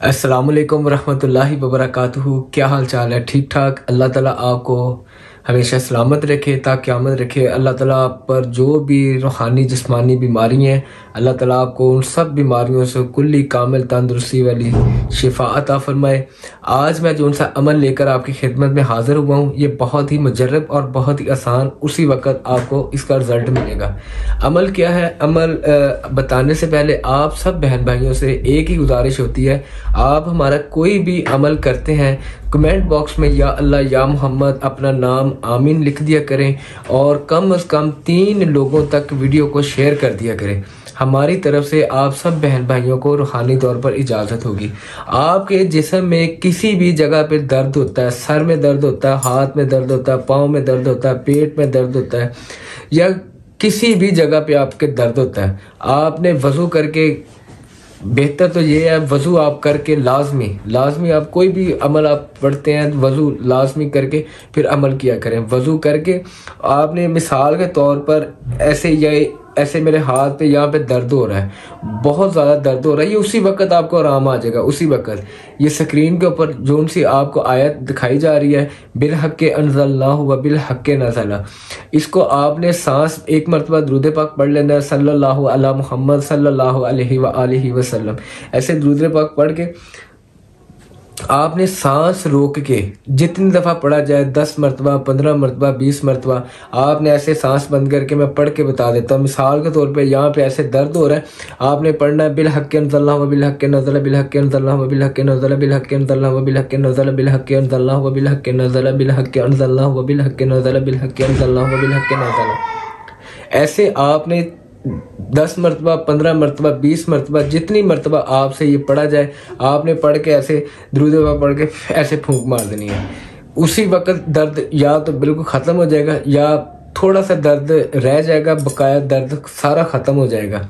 अस्सलामुअलैकुम वरहमतुल्लाहि वबरकातुहू। क्या हाल चाल है? ठीक ठाक। अल्लाह ताला आपको हमेशा सलामत रखे, क़यामत रखे। अल्लाह ताला आप पर जो भी रूहानी जिस्मानी बीमारी हैं, अल्लाह ताला आपको उन सब बीमारियों से कुल्ली कामिल तंदुरुस्ती वाली शिफा अता फरमाए। आज मैं जो सा अमल लेकर आपकी खिदमत में हाजिर हुआ हूँ, ये बहुत ही मुजर्रब और बहुत ही आसान, उसी वक्त आपको इसका रिजल्ट मिलेगा। अमल क्या है? अमल बताने से पहले आप सब बहन भाइयों से एक ही गुजारिश होती है, आप हमारा कोई भी अमल करते हैं कमेंट बॉक्स में या अल्लाह या मोहम्मद अपना नाम आमीन लिख दिया करें और कम से कम 3 लोगों तक वीडियो को शेयर कर दिया करें। हमारी तरफ से आप सब बहन भाइयों को रूहानी तौर पर इजाज़त होगी। आपके जिस्म में किसी भी जगह पे दर्द होता है, सर में दर्द होता है, हाथ में दर्द होता है, पाँव में दर्द होता है, पेट में दर्द होता है, या किसी भी जगह पे आपके दर्द होता है, आपने वज़ू करके, बेहतर तो ये है वज़ू आप करके लाजमी आप कोई भी अमल आप पढ़ते हैं वज़ू लाजमी करके फिर अमल किया करें। वज़ू करके आपने मिसाल के तौर पर ऐसे मेरे हाथ पे यहाँ पे दर्द हो रहा है, बहुत ज़्यादा दर्द हो रहा है, ये उसी वक्त आपको आराम आ जाएगा। उसी वक्त ये स्क्रीन के ऊपर जो सी आपको आयत दिखाई जा रही है, बिल हक़्क़े अंज़लनाहु व बिल हक़्क़े नज़ला, इसको आपने सांस एक मरतबा दुरूद पाक पढ़ लेना है, सल्लल्लाहु अला मुहम्मद सल्लल्लाहु अलैहि व आलिहि वसल्लम। ऐसे दुरूद पाक पढ़ के आपने सांस रोक के जितनी दफ़ा पढ़ा जाए, 10 मरतबा, 15 मरतबा, 20 मरतबा, आपने ऐसे सांस बंद करके, मैं पढ़ के बता देता हूँ। मिसाल के तौर पे यहाँ पे ऐसे दर्द हो रहा है, आपने पढ़ना है बिल हक़्क़े अंज़लनाहु व बिल हक़्क़े नज़ला, बिल हक़्क़े अंज़लनाहु व बिल हक़्क़े नज़ला, बिल हक़्क़े अंज़लनाहु व बिल हक़्क़े नज़ला, बिल हक़्क़े अंज़लनाहु व बिल हक़्क़े नज़ला, बिल हक़्क़े अंज़लनाहु व बिल हक़्क़े नज़ला, बिल हक़्क़े अंज़लनाहु व बिल हक़्क़े नज़ला। ऐसे आपने 10 मरतबा, 15 मरतबा, 20 मरतबा, जितनी मरतबा आपसे ये पढ़ा जाए, आपने पढ़ के ऐसे दुरूद पढ़ के ऐसे फूंक मार देनी है। उसी वक्त दर्द या तो बिल्कुल ख़त्म हो जाएगा या थोड़ा सा दर्द रह जाएगा, बकाया दर्द सारा ख़त्म हो जाएगा।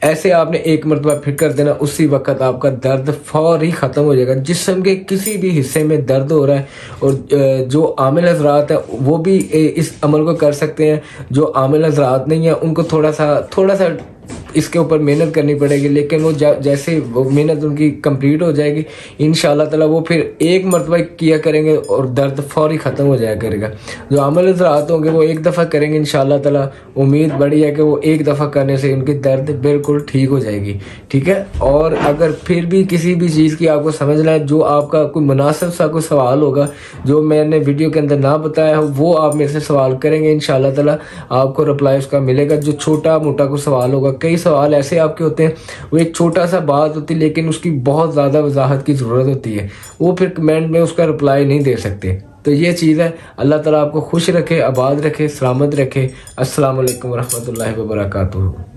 ऐसे आपने एक मरतबा फिर कर देना, उसी वक्त आपका दर्द फौरी ख़त्म हो जाएगा। जिस्म के किसी भी हिस्से में दर्द हो रहा है और जो आमिल हज़रात है वो भी इस अमल को कर सकते हैं, जो आमिल हज़रात नहीं है उनको थोड़ा सा इसके ऊपर मेहनत करनी पड़ेगी, लेकिन वो जैसे वो मेहनत उनकी कंप्लीट हो जाएगी इंशाअल्लाह ताला वो फिर एक मरतबा किया करेंगे और दर्द फौरी ख़त्म हो जाया करेगा। जो आमल हज़रात होंगे वो एक दफ़ा करेंगे, इंशाअल्लाह ताला उम्मीद बड़ी है कि वो एक दफ़ा करने से उनकी दर्द बिल्कुल ठीक हो जाएगी। ठीक है। और अगर फिर भी किसी भी चीज़ की आपको समझना है, जो आपका कोई मुनासिब सा कोई सवाल होगा जो मैंने वीडियो के अंदर ना बताया हो, वो आप मेरे से सवाल करेंगे, इंशाअल्लाह ताला आपको रिप्लाई उसका मिलेगा। जो छोटा मोटा कोई सवाल होगा, कई सवाल ऐसे आपके होते हैं वो एक छोटा सा बात होती है लेकिन उसकी बहुत ज़्यादा वजाहत की ज़रूरत होती है, वो फिर कमेंट में उसका रिप्लाई नहीं दे सकते। तो ये चीज़ है। अल्लाह ताला आपको खुश रखे, आबाद रखे, सलामत रखे। अस्सलाम वालेकुम रहमतुल्लाहि व बरकातुहू।